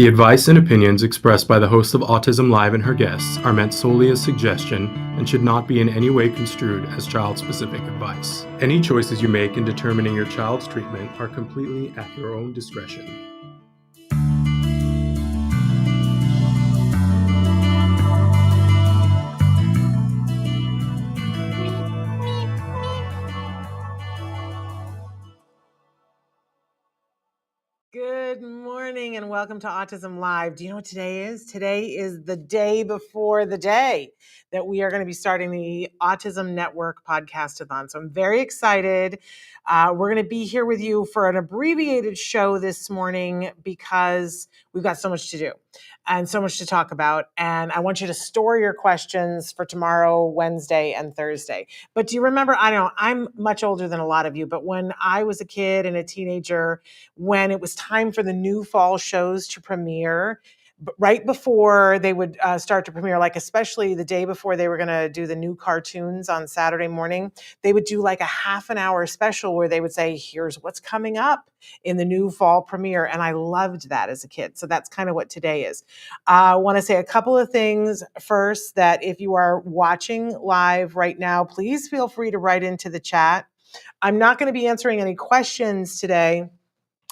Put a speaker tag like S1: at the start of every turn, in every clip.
S1: The advice and opinions expressed by the host of Autism Live and her guests are meant solely as suggestion and should not be in any way construed as child-specific advice. Any choices you make in determining your child's treatment are completely at your own discretion.
S2: Good morning and welcome to Autism Live. Do you know what today is? Today is the day before the day that we are going to be starting the Autism Network Podcastathon. So I'm very excited. We're going to be here with you for an abbreviated show this morning because we've got so much to do and so much to talk about. And I want you to store your questions for tomorrow, Wednesday, and Thursday. But do you remember, I know I'm much older than a lot of you, but when I was a kid and a teenager, when it was time for the new fall shows to premiere, right before they would start to premiere, like especially the day before they were going to do the new cartoons on Saturday morning, they would do like a half an hour special where they would say, here's what's coming up in the new fall premiere. And I loved that as a kid. So that's kind of what today is. I want to say a couple of things first, that if you are watching live right now, please feel free to write into the chat. I'm not going to be answering any questions today,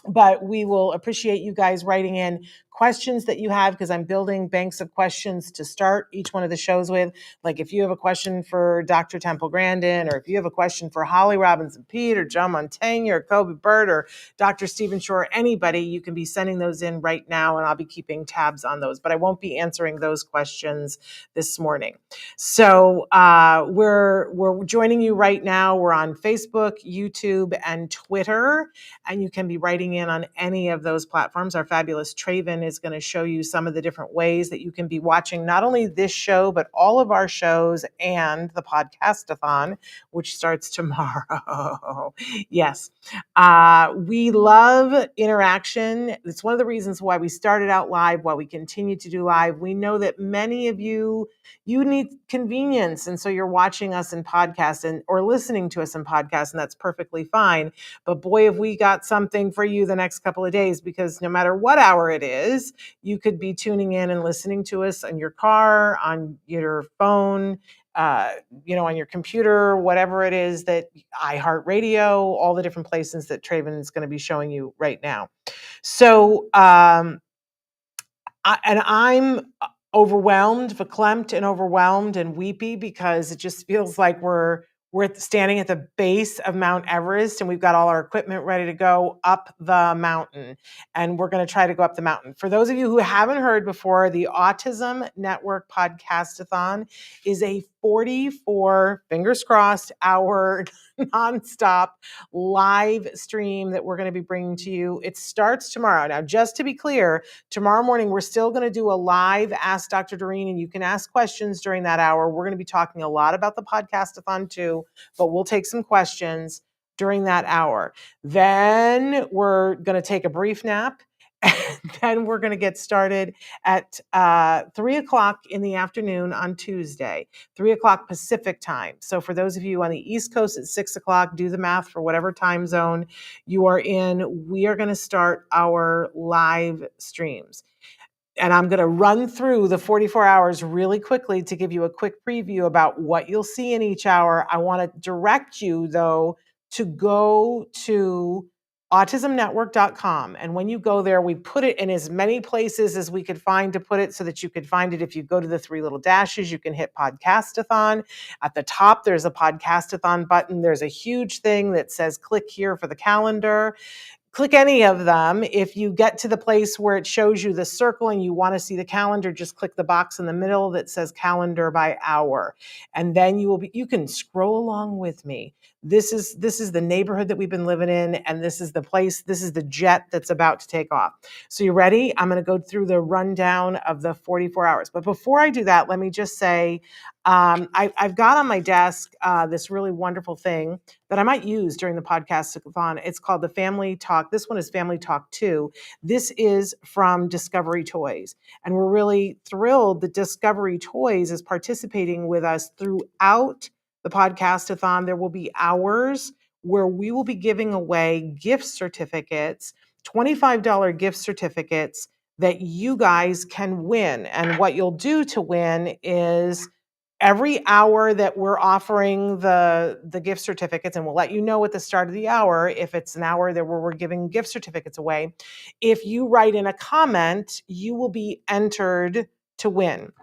S2: but we will appreciate you guys writing in questions that you have, because I'm building banks of questions to start each one of the shows with. Like if you have a question for Dr. Temple Grandin, or if you have a question for Holly Robinson Pete, or John Montaigne, or Kobe Bird, or Dr. Stephen Shore, anybody, you can be sending those in right now, and I'll be keeping tabs on those. But I won't be answering those questions this morning. So we're joining you right now. We're on Facebook, YouTube, and Twitter, and you can be writing in on any of those platforms. Our fabulous Traven is going to show you some of the different ways that you can be watching not only this show, but all of our shows and the Podcastathon, which starts tomorrow. Yes. We love interaction. It's one of the reasons why we started out live, why we continue to do live. We know that many of you need convenience, and so you're watching us in podcast or listening to us in podcast, and that's perfectly fine. But boy, have we got something for you the next couple of days, because no matter what hour it is, you could be tuning in and listening to us in your car, on your phone, on your computer, whatever it is, that iHeartRadio, all the different places that Traven is going to be showing you right now. So, I'm overwhelmed, verklempt and overwhelmed and weepy, because it just feels like we're standing at the base of Mount Everest, and we've got all our equipment ready to go up the mountain, and we're going to try to go up the mountain. For those of you who haven't heard before, the Autism Network Podcastathon is a 44, fingers crossed, hour nonstop live stream that we're going to be bringing to you. It starts tomorrow. Now, just to be clear, tomorrow morning, we're still going to do a live Ask Dr. Doreen, and you can ask questions during that hour. We're going to be talking a lot about the Podcastathon too, but we'll take some questions during that hour. Then we're going to take a brief nap, and then we're going to get started at 3 o'clock in the afternoon on Tuesday, 3 o'clock Pacific time. So for those of you on the East Coast, at 6 o'clock, do the math for whatever time zone you are in. We are going to start our live streams. And I'm going to run through the 44 hours really quickly to give you a quick preview about what you'll see in each hour. I want to direct you, though, to go to autismnetwork.com. And when you go there, we put it in as many places as we could find to put it, so that you could find it. If you go to the 3 little dashes, you can hit Podcastathon. At the top, there's a Podcastathon button. There's a huge thing that says click here for the calendar. Click any of them. If you get to the place where it shows you the circle and you want to see the calendar, just click the box in the middle that says calendar by hour. And then you can scroll along with me. This is the neighborhood that we've been living in, and this is the place, this is the jet that's about to take off. So you ready? I'm going to go through the rundown of the 44 hours. But before I do that, let me just say, I've got on my desk this really wonderful thing that I might use during the Podcastathon. It's called the Family Talk. This one is Family Talk 2. This is from Discovery Toys. And we're really thrilled that Discovery Toys is participating with us throughout the Podcastathon. There will be hours where we will be giving away gift certificates, $25 gift certificates, that you guys can win. And what you'll do to win is every hour that we're offering the gift certificates, and we'll let you know at the start of the hour if it's an hour that where we're giving gift certificates away. If you write in a comment, you will be entered to win.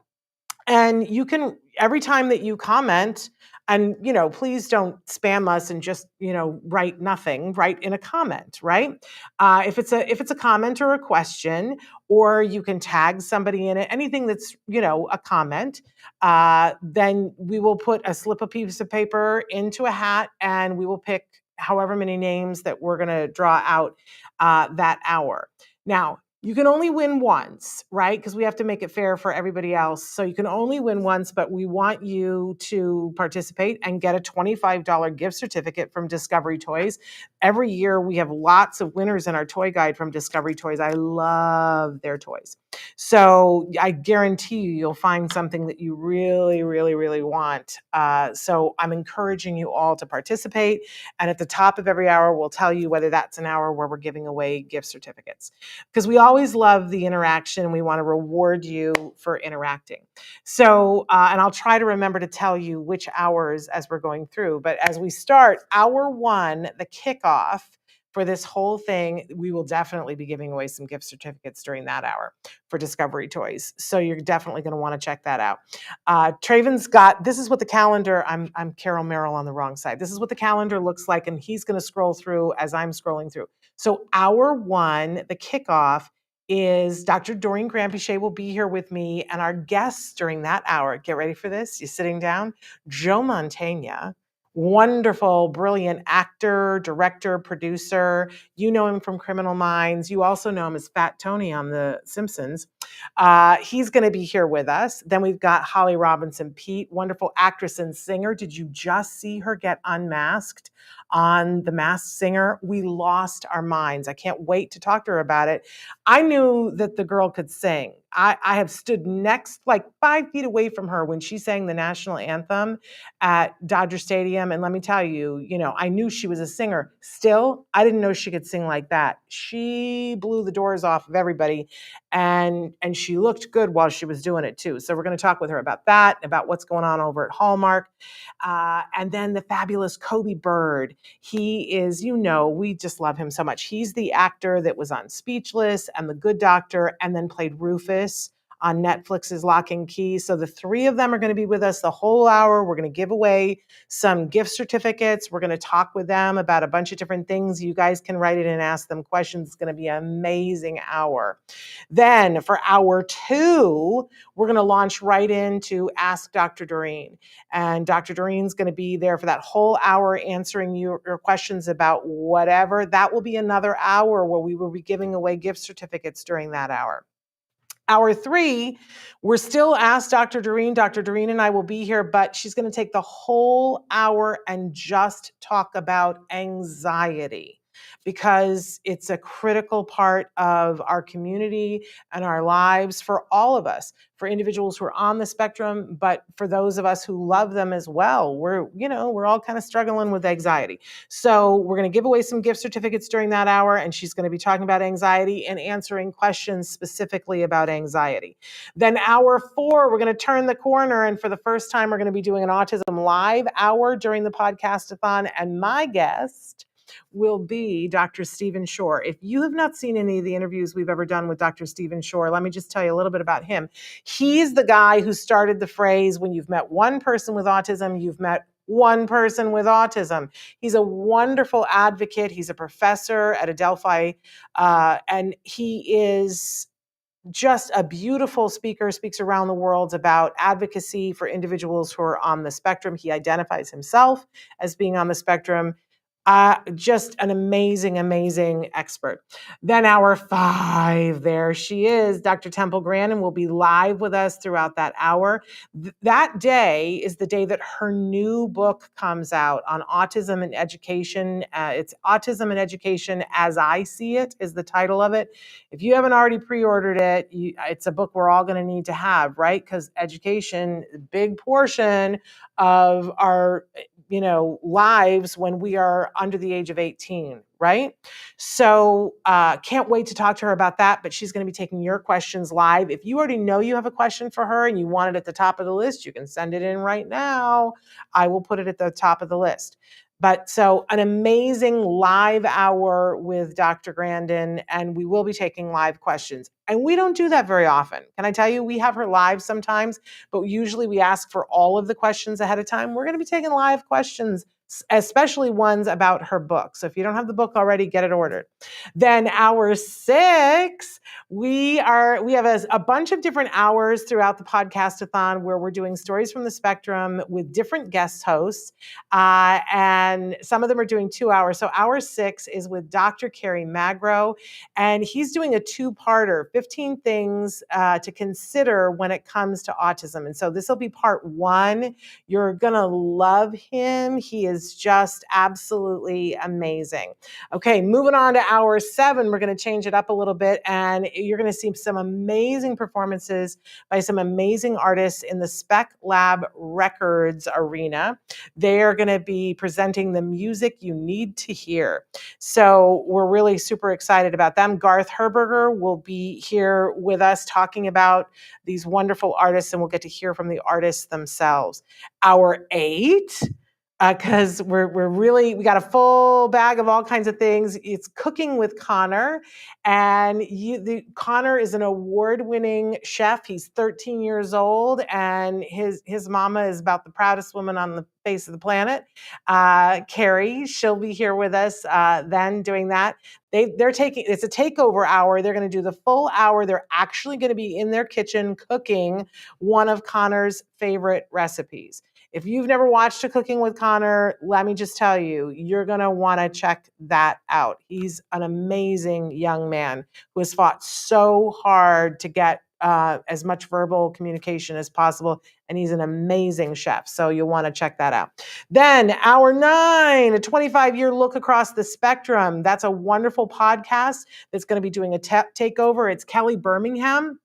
S2: And you can, every time that you comment, and please don't spam us and just write nothing. Write in a comment, right? If it's a comment or a question, or you can tag somebody in it, anything that's a comment, then we will put a slip of piece of paper into a hat, and we will pick however many names that we're going to draw out that hour. Now, you can only win once, right? Because we have to make it fair for everybody else. So you can only win once, but we want you to participate and get a $25 gift certificate from Discovery Toys. Every year we have lots of winners in our toy guide from Discovery Toys. I love their toys. So I guarantee you'll find something that you really, really, really want. So I'm encouraging you all to participate. And at the top of every hour, we'll tell you whether that's an hour where we're giving away gift certificates. Because we always love the interaction. We want to reward you for interacting. So, and I'll try to remember to tell you which hours as we're going through. But as we start hour one, the kickoff for this whole thing, we will definitely be giving away some gift certificates during that hour for Discovery Toys. So you're definitely going to want to check that out. Traven's got, this is what the calendar, I'm Carol Merrill on the wrong side. This is what the calendar looks like, and he's going to scroll through as I'm scrolling through. So hour one, the kickoff, is Dr. Doreen Granpeesheh will be here with me, and our guests during that hour, get ready for this, you sitting down, Joe Mantegna, wonderful, brilliant actor, director, producer. You know him from Criminal Minds. You also know him as Fat Tony on The Simpsons. He's going to be here with us. Then we've got Holly Robinson Peete, wonderful actress and singer. Did you just see her get unmasked on The Masked Singer? We lost our minds. I can't wait to talk to her about it. I knew that the girl could sing. I have stood next, like 5 feet away from her when she sang the national anthem at Dodger Stadium. And let me tell you, I knew she was a singer. Still, I didn't know she could sing like that. She blew the doors off of everybody, and she looked good while she was doing it too. So we're going to talk with her about that, about what's going on over at Hallmark. And then the fabulous Kobe Bird. He is, we just love him so much. He's the actor that was on Speechless and The Good Doctor, and then played Rufus on Netflix's Lock and Key. So the three of them are going to be with us the whole hour. We're going to give away some gift certificates. We're going to talk with them about a bunch of different things. You guys can write it and ask them questions. It's going to be an amazing hour. Then for hour two, we're going to launch right into Ask Dr. Doreen. And Dr. Doreen's going to be there for that whole hour answering your questions about whatever. That will be another hour where we will be giving away gift certificates during that hour. Hour three, we're still Ask Dr. Doreen. Dr. Doreen and I will be here, but she's going to take the whole hour and just talk about anxiety, because it's a critical part of our community and our lives for all of us, for individuals who are on the spectrum, but for those of us who love them as well. We're all kind of struggling with anxiety. So we're going to give away some gift certificates during that hour, and she's going to be talking about anxiety and answering questions specifically about anxiety. Then hour four, we're going to turn the corner, and for the first time, we're going to be doing an Autism Live hour during the Podcastathon, and my guest will be Dr. Stephen Shore. If you have not seen any of the interviews we've ever done with Dr. Stephen Shore, let me just tell you a little bit about him. He's the guy who started the phrase, when you've met one person with autism, you've met one person with autism. He's a wonderful advocate. He's a professor at Adelphi, and he is just a beautiful speaker, speaks around the world about advocacy for individuals who are on the spectrum. He identifies himself as being on the spectrum. Just an amazing, amazing expert. Then hour five, there she is. Dr. Temple Grandin will be live with us throughout that hour. That day is the day that her new book comes out on autism and education. It's Autism and Education as I See It is the title of it. If you haven't already pre-ordered it, it's a book we're all going to need to have, right? Because education, big portion of our lives when we are under the age of 18, right? So can't wait to talk to her about that, but she's going to be taking your questions live. If you already know you have a question for her and you want it at the top of the list, you can send it in right now. I will put it at the top of the list. But so an amazing live hour with Dr. Grandin, and we will be taking live questions. And we don't do that very often. Can I tell you, we have her live sometimes, but usually we ask for all of the questions ahead of time. We're going to be taking live questions, especially ones about her book. So if you don't have the book already, get it ordered. Then hour 6, we have a bunch of different hours throughout the Podcastathon where we're doing stories from the spectrum with different guest hosts. And some of them are doing 2 hours. So hour 6 is with Dr. Kerry Magro, and he's doing a 2-parter, 15 things to consider when it comes to autism. And so this will be part 1. You're going to love him. He is just absolutely amazing. Okay, moving on to hour 7, we're going to change it up a little bit, and you're going to see some amazing performances by some amazing artists in the Spec Lab Records arena. They are going to be presenting the music you need to hear. So we're really super excited about them. Garth Herberger will be here with us talking about these wonderful artists, and we'll get to hear from the artists themselves. Hour 8, because we got a full bag of all kinds of things. It's Cooking with Connor, and Connor is an award-winning chef. He's 13 years old, and his mama is about the proudest woman on the face of the planet. Carrie, she'll be here with us then doing that. It's a takeover hour. They're going to do the full hour. They're actually going to be in their kitchen cooking one of Connor's favorite recipes. If you've never watched a Cooking with Connor, let me just tell you, you're going to want to check that out. He's an amazing young man who has fought so hard to get as much verbal communication as possible, and he's an amazing chef. So you'll want to check that out. Then hour 9, a 25-year look across the spectrum. That's a wonderful podcast that's going to be doing a takeover. It's Kelly Birmingham,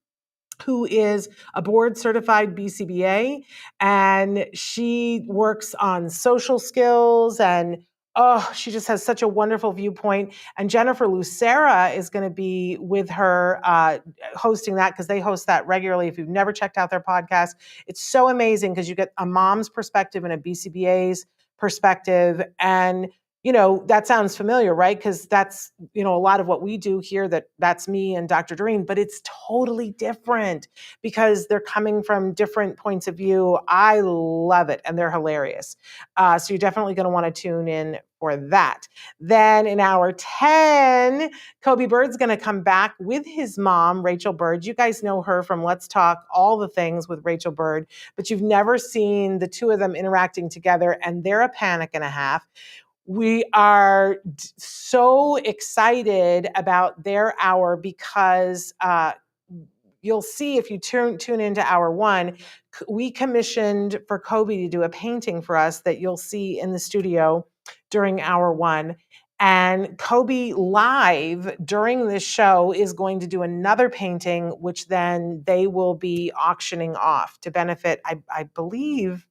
S2: who is a board certified BCBA, and she works on social skills, and she just has such a wonderful viewpoint. And Jennifer Lucera is going to be with her hosting that, because they host that regularly. If you've never checked out their podcast, it's so amazing because you get a mom's perspective and a BCBA's perspective. And that sounds familiar, right? Because that's, a lot of what we do here, that's me and Dr. Doreen, but it's totally different because they're coming from different points of view. I love it, and they're hilarious. So you're definitely going to want to tune in for that. Then in hour 10, Kobe Bird's going to come back with his mom, Rachel Bird. You guys know her from Let's Talk All the Things with Rachel Bird, but you've never seen the two of them interacting together, and they're a panic and a half. We are so excited about their hour because you'll see if you tune into hour 1, we commissioned for Kobe to do a painting for us that you'll see in the studio during hour 1. And Kobe live during this show is going to do another painting, which then they will be auctioning off to benefit, I believe,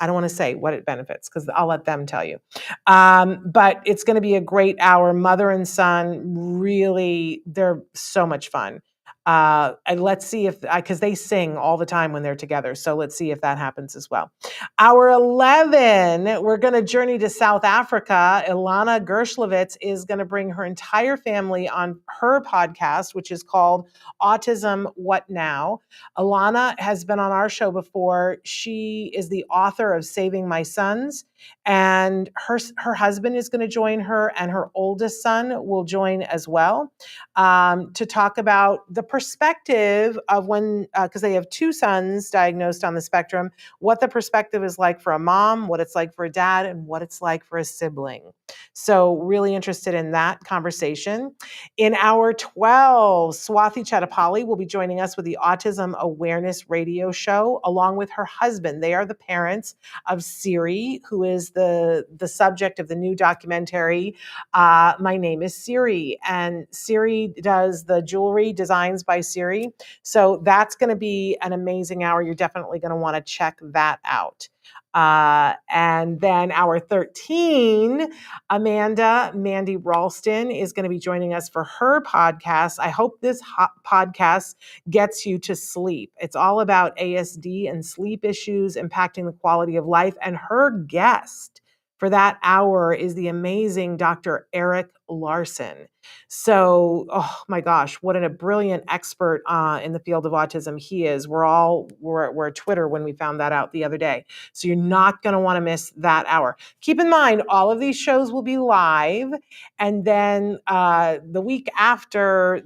S2: I don't want to say what it benefits because I'll let them tell you. But it's going to be a great hour. Mother and son, really, they're so much fun. And let's see if, because they sing all the time when they're together. So let's see if that happens as well. Hour 11, we're going to journey to South Africa. Ilana Gershlovitz is going to bring her entire family on her podcast, which is called Autism What Now? Ilana has been on our show before. She is the author of Saving My Sons, and her husband is going to join her, and her oldest son will join as well, to talk about the perspective of when, because they have 2 sons diagnosed on the spectrum, what the perspective is like for a mom, what it's like for a dad, and what it's like for a sibling. So really interested in that conversation. In hour 12, Swathi Chatapalli will be joining us with the Autism Awareness Radio Show, along with her husband. They are the parents of Siri, who is the subject of the new documentary, My Name is Siri. And Siri does the jewelry designs by Siri. So that's going to be an amazing hour. You're definitely going to want to check that out. And then hour 13, Mandy Ralston, is going to be joining us for her podcast. I hope this podcast gets you to sleep. It's all about ASD and sleep issues impacting the quality of life. And her guest for that hour is the amazing Dr. Eric Larson. So, oh my gosh, what a brilliant expert in the field of autism he is. We're at Twitter when we found that out the other day. So you're not going to want to miss that hour. Keep in mind, all of these shows will be live, and then the week after,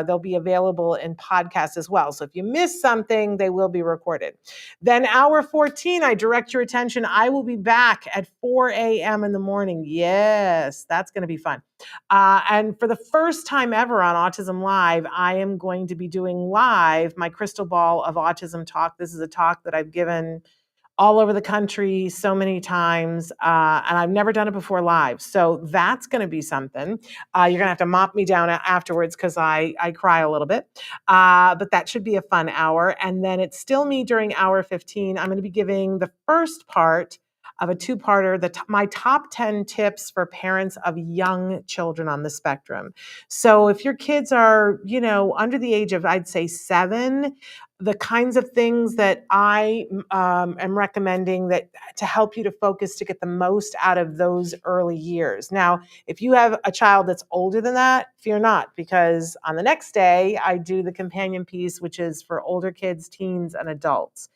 S2: they'll be available in podcast as well. So if you miss something, they will be recorded. Then hour 14, I direct your attention. I will be back at 4 a.m. in the morning. Yes, that's going to be fun. And for the first time ever on Autism Live, I am going to be doing live my Crystal Ball of Autism talk. This is a talk that I've given all over the country so many times, and I've never done it before live. So that's going to be something. You're going to have to mop me down afterwards because I cry a little bit. But that should be a fun hour. And then it's still me during hour 15. I'm going to be giving the first part of a two-parter, my top 10 tips for parents of young children on the spectrum. So if your kids are, under the age of, I'd say 7, the kinds of things that I am recommending that to help you to focus to get the most out of those early years. Now, if you have a child that's older than that, fear not, because on the next day, I do the companion piece, which is for older kids, teens, and adults.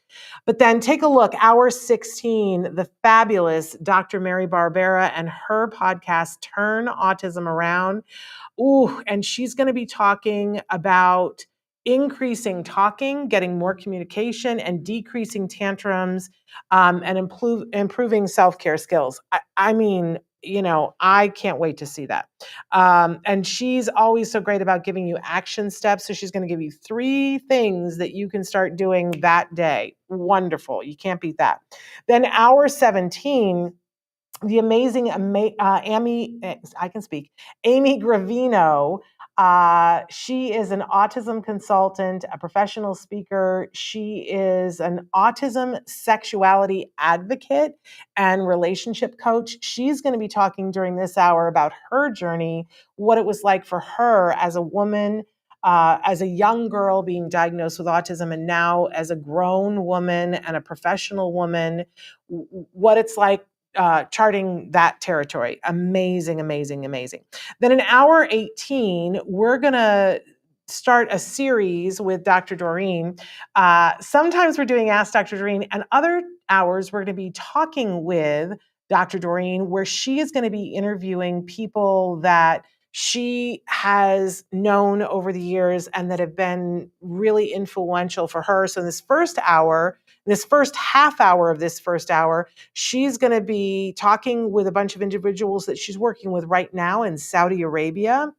S2: But then take a look, hour 16, the fabulous Dr. Mary Barbera and her podcast, Turn Autism Around. Ooh, and she's going to be talking about increasing talking, getting more communication, and decreasing tantrums, and improving self-care skills. I mean, I can't wait to see that. And she's always so great about giving you action steps. So she's going to give you 3 things that you can start doing that day. Wonderful. You can't beat that. Then hour 17, the amazing Amy Gravino. She is an autism consultant, a professional speaker. She is an autism sexuality advocate and relationship coach. She's going to be talking during this hour about her journey, what it was like for her as a woman, as a young girl being diagnosed with autism, and now as a grown woman and a professional woman, what it's like charting that territory. Amazing, amazing, amazing. Then in hour 18, we're going to start a series with Dr. Doreen. Sometimes we're doing Ask Dr. Doreen, and other hours we're going to be talking with Dr. Doreen, where she is going to be interviewing people that she has known over the years and that have been really influential for her. So in this first half hour of this first hour, she's going to be talking with a bunch of individuals that she's working with right now in Saudi Arabia.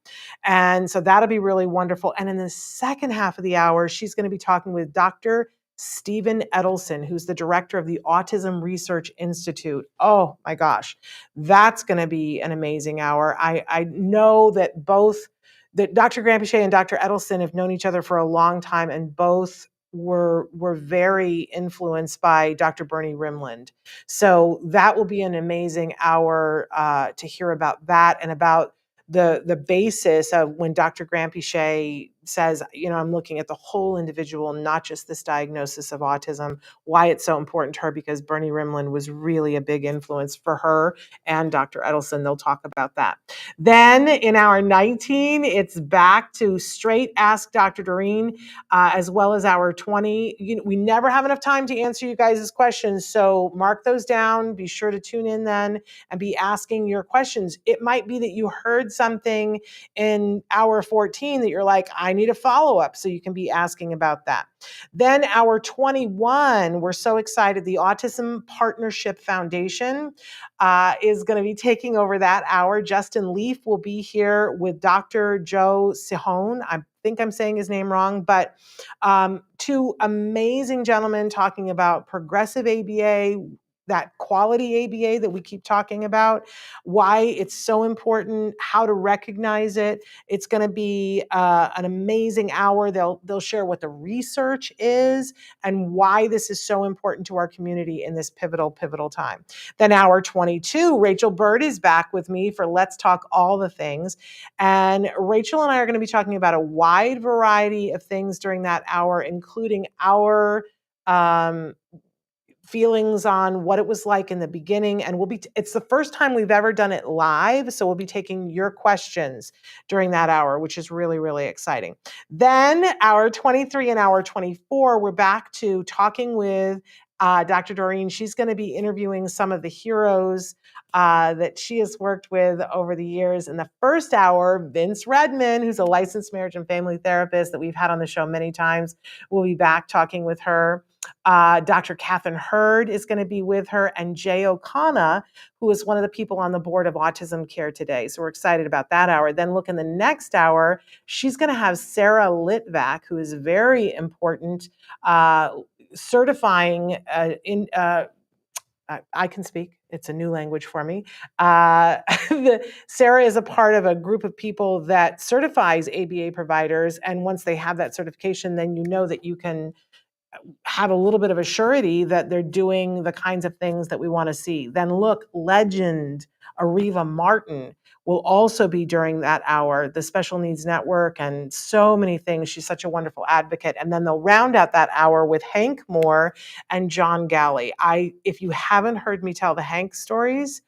S2: And so that'll be really wonderful. And in the second half of the hour, she's going to be talking with Dr. Stephen Edelson, who's the director of the Autism Research Institute. Oh my gosh, that's going to be an amazing hour. I know that that Dr. Grampiche and Dr. Edelson have known each other for a long time, and both were very influenced by Dr. Bernie Rimland. So that will be an amazing hour to hear about that and about the basis of when Dr. Grampiche says, I'm looking at the whole individual, not just this diagnosis of autism, why it's so important to her, because Bernie Rimland was really a big influence for her and Dr. Edelson. They'll talk about that. Then in hour 19, it's back to straight Ask Dr. Doreen, as well as hour 20. We never have enough time to answer you guys' questions, so mark those down. Be sure to tune in then and be asking your questions. It might be that you heard something in hour 14 that you're like, I need a follow-up, so you can be asking about that. Then hour 21, we're so excited. The Autism Partnership Foundation is going to be taking over that hour. Justin Leaf will be here with Dr. Joe Sihone. I think I'm saying his name wrong, but 2 amazing gentlemen talking about progressive ABA. that quality ABA that we keep talking about, why it's so important, how to recognize it. It's going to be an amazing hour. They'll share what the research is and why this is so important to our community in this pivotal time. Then hour 22, Rachel Bird is back with me for Let's Talk All the Things. And Rachel and I are going to be talking about a wide variety of things during that hour, including our feelings on what it was like in the beginning. And it's the first time we've ever done it live. So we'll be taking your questions during that hour, which is really, really exciting. Then hour 23 and hour 24, we're back to talking with Dr. Doreen. She's going to be interviewing some of the heroes that she has worked with over the years. In the first hour, Vince Redman, who's a licensed marriage and family therapist that we've had on the show many times, will be back talking with her. Dr. Catherine Hurd is going to be with her, and Jay O'Connor, who is one of the people on the board of Autism Care Today. So we're excited about that hour. Then look in the next hour, she's going to have Sarah Litvak, who is very important, certifying I can speak. It's a new language for me. Sarah is a part of a group of people that certifies ABA providers. And once they have that certification, then you know that you can have a little bit of a surety that they're doing the kinds of things that we want to see. Then look, legend Ariva Martin will also be during that hour, the Special Needs Network, and so many things. She's such a wonderful advocate. And then they'll round out that hour with Hank Moore and John Galley. If you haven't heard me tell the Hank stories,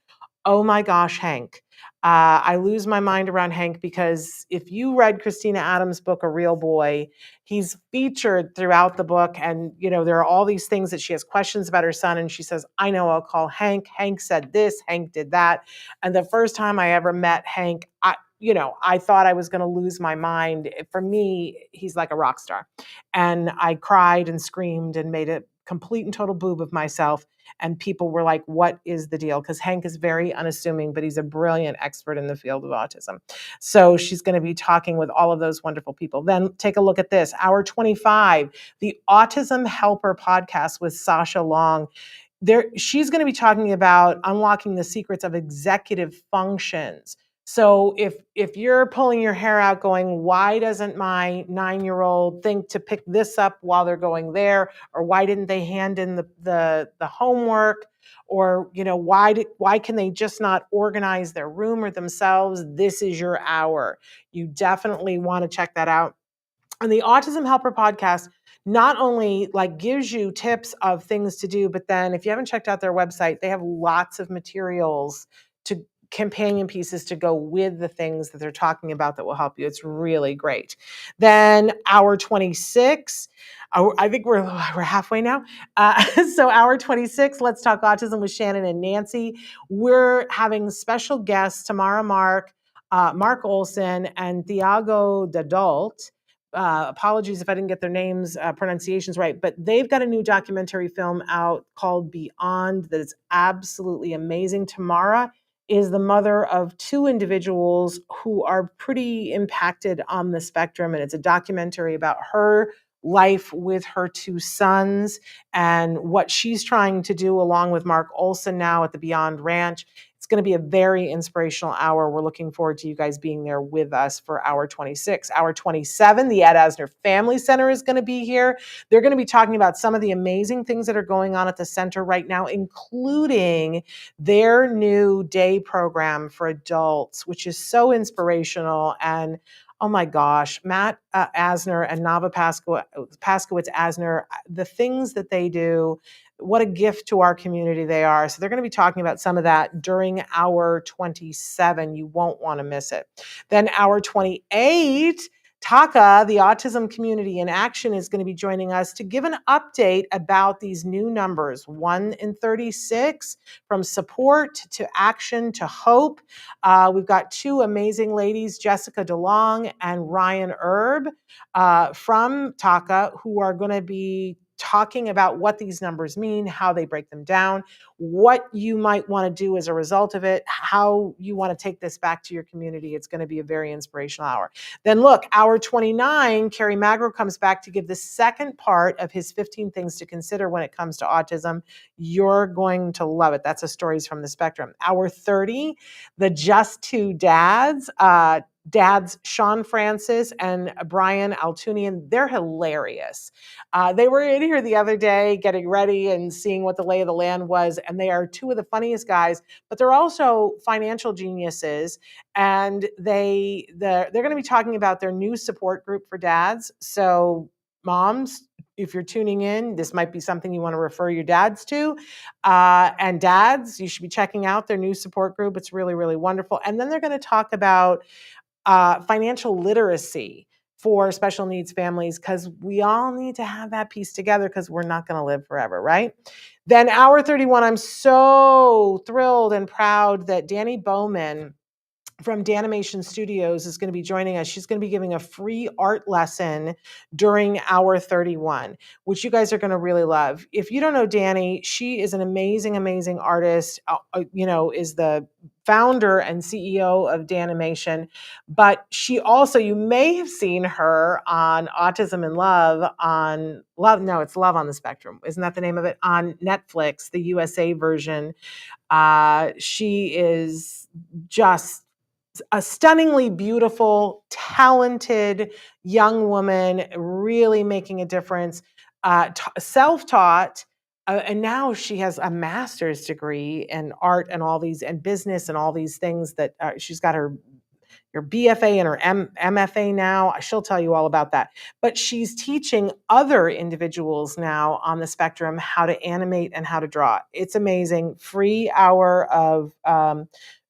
S2: oh my gosh, Hank. I lose my mind around Hank because if you read Christina Adams' book, A Real Boy, he's featured throughout the book. And, there are all these things that she has questions about her son. And she says, I know, I'll call Hank. Hank said this, Hank did that. And the first time I ever met Hank, I thought I was going to lose my mind. For me, he's like a rock star. And I cried and screamed and made a complete and total boob of myself. And people were like, what is the deal? Because Hank is very unassuming, but he's a brilliant expert in the field of autism. So she's going to be talking with all of those wonderful people. Then take a look at this. Hour 25, the Autism Helper podcast with Sasha Long. She's going to be talking about unlocking the secrets of executive functions. So if you're pulling your hair out going, why doesn't my 9-year-old think to pick this up while they're going there? Or why didn't they hand in the homework? Or, why can they just not organize their room or themselves? This is your hour. You definitely want to check that out. And the Autism Helper podcast not only gives you tips of things to do, but then if you haven't checked out their website, they have lots of materials to companion pieces to go with the things that they're talking about that will help you. It's really great. Then hour 26, I think we're halfway now. So hour 26, Let's Talk Autism with Shannon and Nancy. We're having special guests, Tamara Mark Olson, and Thiago Dadult. Apologies if I didn't get their names, pronunciations right, but they've got a new documentary film out called Beyond that is absolutely amazing. Tamara is the mother of 2 individuals who are pretty impacted on the spectrum, and it's a documentary about her life with her 2 sons and what she's trying to do along with Mark Olson now at the Beyond Ranch. It's going to be a very inspirational hour. We're looking forward to you guys being there with us for hour 26. Hour 27, the Ed Asner Family Center is going to be here. They're going to be talking about some of the amazing things that are going on at the center right now, including their new day program for adults, which is so inspirational. And oh my gosh, Matt Asner and Nava Paskowitz Asner, the things that they do, what a gift to our community they are. So they're going to be talking about some of that during hour 27. You won't want to miss it. Then hour 28, Taka, the Autism Community in Action, is going to be joining us to give an update about these new numbers, 1 in 36, from support to action to hope. We've got 2 amazing ladies, Jessica DeLong and Ryan Erb from Taka, who are going to be talking about what these numbers mean, how they break them down, what you might want to do as a result of it, how you want to take this back to your community. It's going to be a very inspirational hour. Then look, hour 29, Carrie Magro comes back to give the second part of his 15 things to consider when it comes to autism. You're going to love it. That's a Stories from the Spectrum. Hour 30, the Just Two Dads, dads Sean Francis and Brian Altunian. They're hilarious. They were in here the other day getting ready and seeing what the lay of the land was, and they are two of the funniest guys, but they're also financial geniuses, and they're going to be talking about their new support group for dads. So moms, if you're tuning in, this might be something you want to refer your dads to. And dads, you should be checking out their new support group. It's really, really wonderful. And then they're going to talk about financial literacy for special needs families, because we all need to have that piece together, because we're not going to live forever, right? Then hour 31, I'm so thrilled and proud that Danny Bowman from Danimation Studios is going to be joining us. She's going to be giving a free art lesson during hour 31, which you guys are going to really love. If you don't know Danny, she is an amazing, amazing artist, is the founder and CEO of Danimation, but she also, you may have seen her on Autism and Love it's Love on the Spectrum. Isn't that the name of it? On Netflix, the USA version. She is just a stunningly beautiful, talented young woman, really making a difference, self-taught, and now she has a master's degree in art and all these, and business and all these things that she's got her BFA and her MFA now. She'll tell you all about that. But she's teaching other individuals now on the spectrum how to animate and how to draw. It's amazing. Free hour of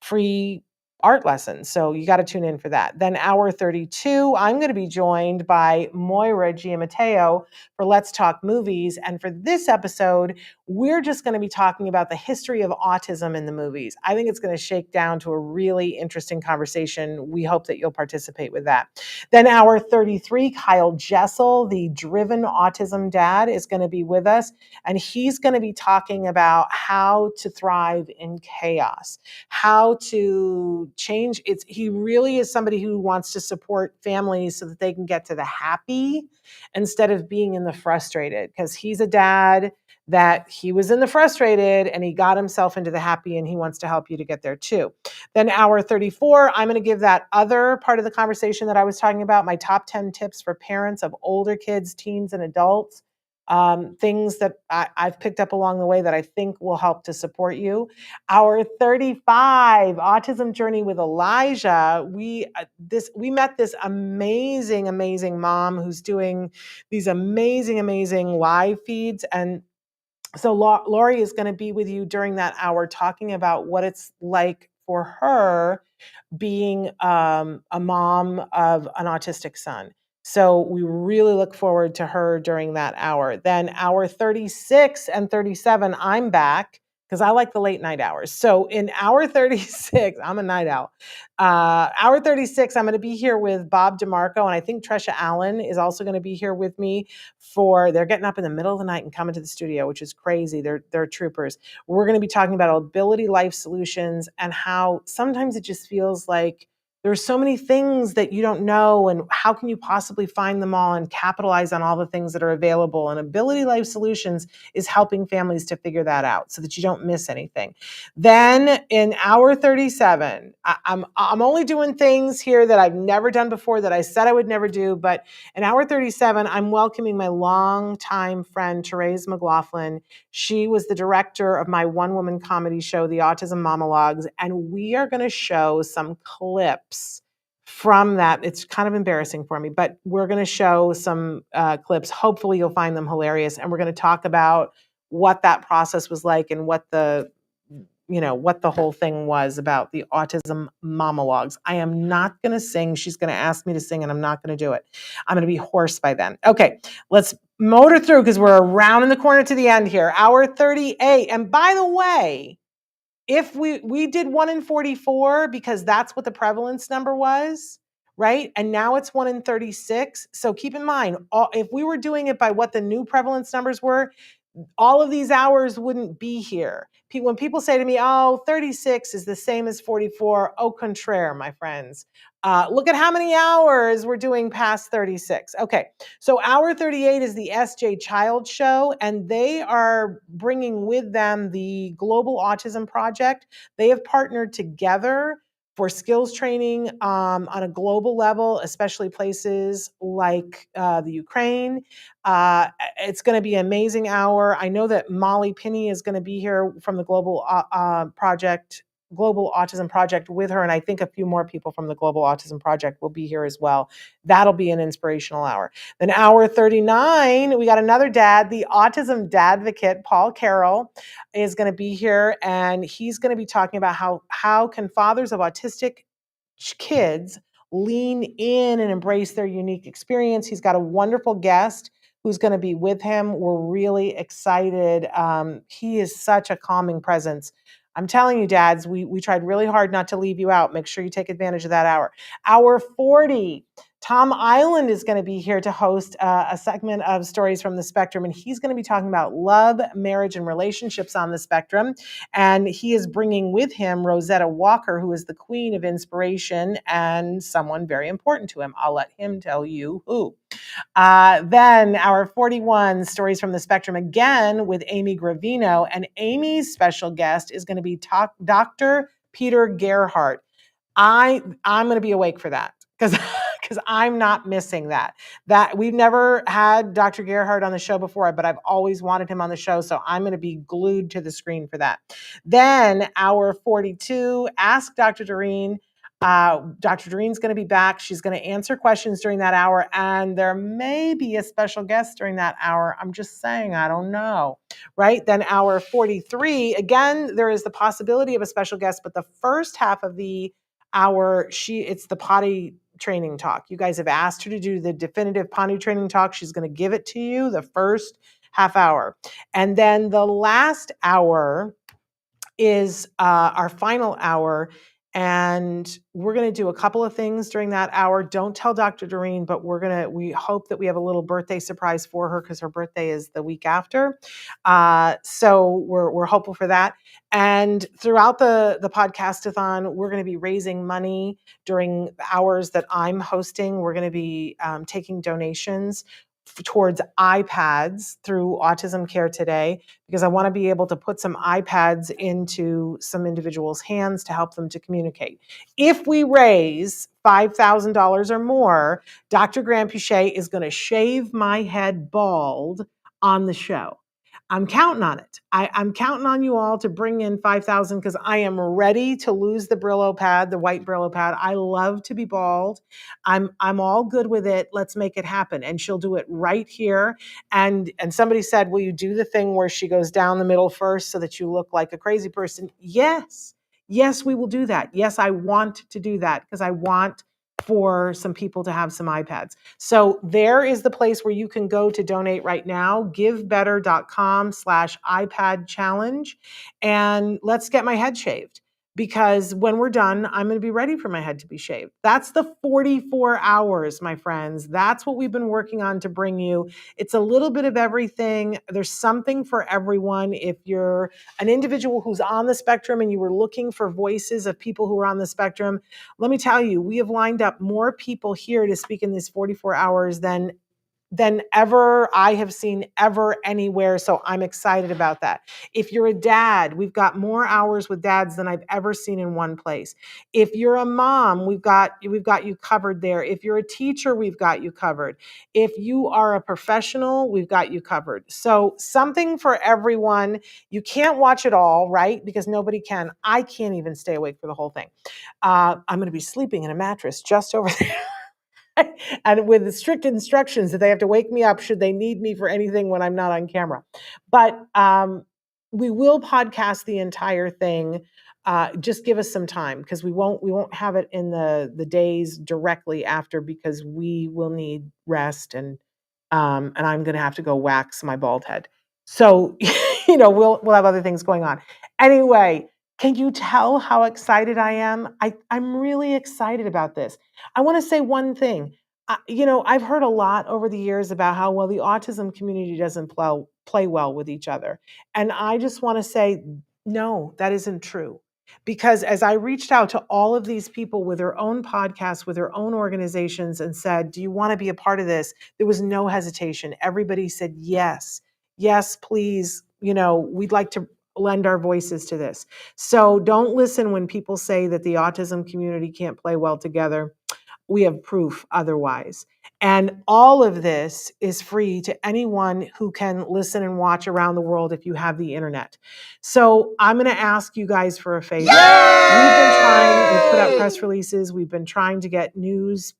S2: free art lessons. So you got to tune in for that. Then hour 32, I'm going to be joined by Moira Giammatteo for Let's Talk Movies. And for this episode, we're just going to be talking about the history of autism in the movies. I think it's going to shake down to a really interesting conversation. We hope that you'll participate with that. Then hour 33, Kyle Jessel, the driven autism dad, is going to be with us. And he's going to be talking about how to thrive in chaos, how to change. He really is somebody who wants to support families so that they can get to the happy instead of being in the frustrated, because he's a dad that he was in the frustrated and he got himself into the happy, and he wants to help you to get there too. Then hour 34, I'm going to give that other part of the conversation that I was talking about, my top 10 tips for parents of older kids, teens, and adults. Things that I've picked up along the way that I think will help to support you. Hour 35, Autism Journey with Elijah. We met this amazing, amazing mom who's doing these amazing, amazing live feeds. And so Lori is going to be with you during that hour talking about what it's like for her being a mom of an autistic son. So we really look forward to her during that hour. Then hour 36 and 37, I'm back because I like the late night hours. So in hour 36, I'm a night owl. Hour 36, I'm going to be here with Bob DeMarco, and I think Tresha Allen is also going to be here with me they're getting up in the middle of the night and coming to the studio, which is crazy. They're troopers. We're going to be talking about Ability Life Solutions and how sometimes it just feels like there's so many things that you don't know, and how can you possibly find them all and capitalize on all the things that are available? And Ability Life Solutions is helping families to figure that out so that you don't miss anything. Then in hour 37, I'm only doing things here that I've never done before that I said I would never do. But in hour 37, I'm welcoming my longtime friend, Therese McLaughlin. She was the director of my one-woman comedy show, The Autism Monologues, and we are going to show some clips from that. It's kind of embarrassing for me, but we're going to show some clips. Hopefully you'll find them hilarious. And we're going to talk about what that process was like and what the whole thing was about the Autism Monologues. I am not going to sing. She's going to ask me to sing, and I'm not going to do it. I'm going to be hoarse by then. Okay, let's motor through because we're around in the corner to the end here. Hour 38. And by the way, if we did 1 in 44 because that's what the prevalence number was, right? And now it's 1 in 36. So keep in mind, if we were doing it by what the new prevalence numbers were, all of these hours wouldn't be here. When people say to me, oh, 36 is the same as 44, au contraire, my friends. Look at how many hours we're doing past 36. Okay, so hour 38 is the SJ Child Show, and they are bringing with them the Global Autism Project. They have partnered together for skills training on a global level, especially places like the Ukraine. It's going to be an amazing hour. I know that Molly Pinney is going to be here from the Global Autism Project with her, and I think a few more people from the Global Autism Project will be here as well. That'll be an inspirational hour. Then hour 39, we got another dad, the Autism Dadvocate, Paul Carroll, is going to be here, and he's going to be talking about how can fathers of autistic kids lean in and embrace their unique experience. He's got a wonderful guest who's going to be with him. We're really excited. He is such a calming presence. I'm telling you, dads, we tried really hard not to leave you out. Make sure you take advantage of that hour. Hour 40, Tom Island is going to be here to host a segment of Stories from the Spectrum, and he's going to be talking about love, marriage, and relationships on the spectrum. And he is bringing with him Rosetta Walker, who is the queen of inspiration and someone very important to him. I'll let him tell you who. Then our 41 Stories from the Spectrum, again with Amy Gravino, and Amy's special guest is going to be Dr. Peter Gerhardt. I'm going to be awake for that because I'm not missing that. That we've never had Dr. Gerhardt on the show before, but I've always wanted him on the show, so I'm going to be glued to the screen for that. Then hour 42, Ask Dr. Doreen. Dr. Doreen's going to be back. She's going to answer questions during that hour, and there may be a special guest during that hour. I'm just saying, I don't know, right? Then hour 43, again, there is the possibility of a special guest, but the first half of the hour, it's the potty training talk. You guys have asked her to do the definitive potty training talk. She's going to give it to you the first half hour. And then the last hour is our final hour. And we're going to do a couple of things during that hour. Don't tell Dr. Doreen, but we hope that we have a little birthday surprise for her because her birthday is the week after. So we're hopeful for that. And throughout the Podcastathon, we're going to be raising money during hours that I'm hosting. We're going to be taking donations towards iPads through Autism Care Today, because I want to be able to put some iPads into some individuals' hands to help them to communicate. If we raise $5,000 or more, Dr. Graham Puchet is going to shave my head bald on the show. I'm counting on it. I'm counting on you all to bring in 5,000 because I am ready to lose the Brillo pad, the white Brillo pad. I love to be bald. I'm all good with it. Let's make it happen. And she'll do it right here. And somebody said, will you do the thing where she goes down the middle first so that you look like a crazy person? Yes. Yes, we will do that. Yes, I want to do that because I want for some people to have some iPads. So there is the place where you can go to donate right now, givebetter.com/iPad challenge. And let's get my head shaved, because when we're done, I'm going to be ready for my head to be shaved. That's the 44 hours, my friends. That's what we've been working on to bring you. It's a little bit of everything. There's something for everyone. If you're an individual who's on the spectrum and you were looking for voices of people who are on the spectrum, let me tell you, we have lined up more people here to speak in these 44 hours than ever I have seen ever anywhere. So I'm excited about that. If you're a dad, we've got more hours with dads than I've ever seen in one place. If you're a mom, we've got you covered there. If you're a teacher, we've got you covered. If you are a professional, we've got you covered. So something for everyone. You can't watch it all, right? Because nobody can. I can't even stay awake for the whole thing. I'm going to be sleeping in a mattress just over there. And with the strict instructions that they have to wake me up should they need me for anything when I'm not on camera. But we will podcast the entire thing. Just give us some time, because we won't have it in the days directly after, because we will need rest, and I'm going to have to go wax my bald head. So we'll have other things going on. Anyway, Can you tell how excited I am? I'm really excited about this. I want to say one thing. I've heard a lot over the years about how well the autism community doesn't play well with each other. And I just want to say, no, that isn't true. Because as I reached out to all of these people with their own podcasts, with their own organizations, and said, do you want to be a part of this? There was no hesitation. Everybody said, yes, yes, please. We'd like to lend our voices to this. So don't listen when people say that the autism community can't play well together. We have proof otherwise. And all of this is free to anyone who can listen and watch around the world if you have the internet. So I'm going to ask you guys for a favor. We've put out press releases. We've been trying to get news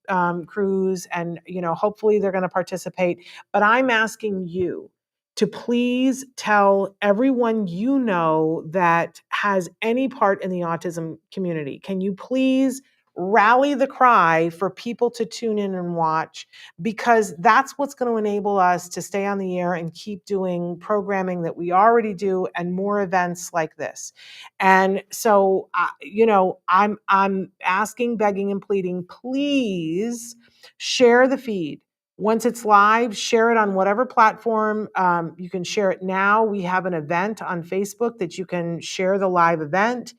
S2: crews, and hopefully they're going to participate. But I'm asking you to please tell everyone you know that has any part in the autism community. Can you please rally the cry for people to tune in and watch, because that's what's going to enable us to stay on the air and keep doing programming that we already do and more events like this. And so, I'm asking, begging, and pleading, please share the feed. Once it's live, share it on whatever platform. You can share it now. We have an event on Facebook that you can share the live event.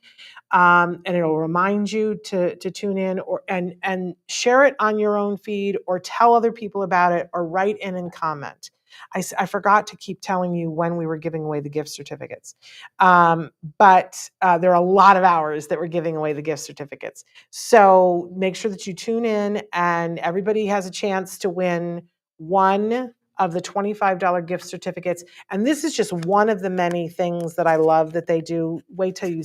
S2: And it'll remind you to tune in and share it on your own feed, or tell other people about it, or write in and comment. I forgot to keep telling you when we were giving away the gift certificates, but there are a lot of hours that we're giving away the gift certificates. So make sure that you tune in, and everybody has a chance to win one of the $25 gift certificates. And this is just one of the many things that I love that they do. Wait till you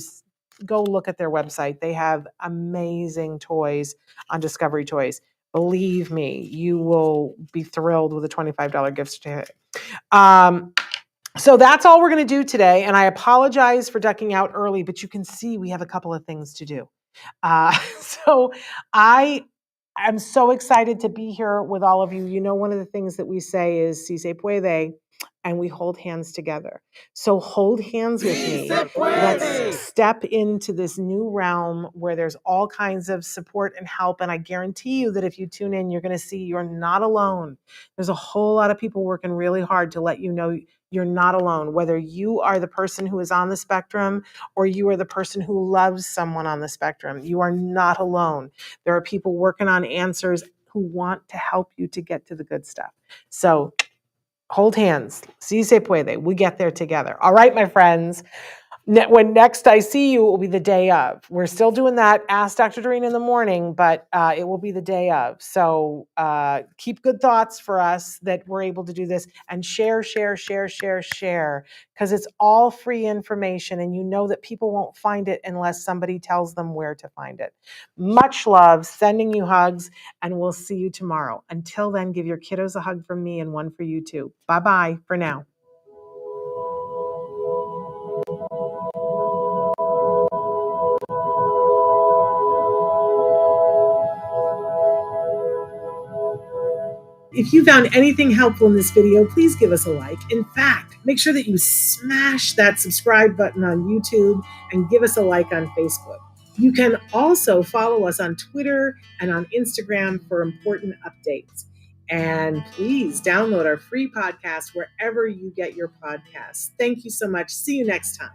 S2: go look at their website. They have amazing toys on Discovery Toys. Believe me, you will be thrilled with a $25 gift certificate. So that's all we're going to do today. And I apologize for ducking out early, but you can see we have a couple of things to do. So I'm so excited to be here with all of you. One of the things that we say is "Si se puede," and we hold hands together. So hold hands with me. Let's step into this new realm where there's all kinds of support and help. And I guarantee you that if you tune in, you're going to see you're not alone. There's a whole lot of people working really hard to let you know you're not alone, whether you are the person who is on the spectrum or you are the person who loves someone on the spectrum. You are not alone. There are people working on answers who want to help you to get to the good stuff. So hold hands. Si se puede. We get there together. All right, my friends. When next I see you, it will be the day of. We're still doing that Ask Dr. Doreen in the morning, but it will be the day of. So keep good thoughts for us that we're able to do this, and share, because it's all free information, and you know that people won't find it unless somebody tells them where to find it. Much love, sending you hugs, and we'll see you tomorrow. Until then, give your kiddos a hug from me and one for you too. Bye-bye for now. If you found anything helpful in this video, please give us a like. In fact, make sure that you smash that subscribe button on YouTube and give us a like on Facebook. You can also follow us on Twitter and on Instagram for important updates. And please download our free podcast wherever you get your podcasts. Thank you so much. See you next time.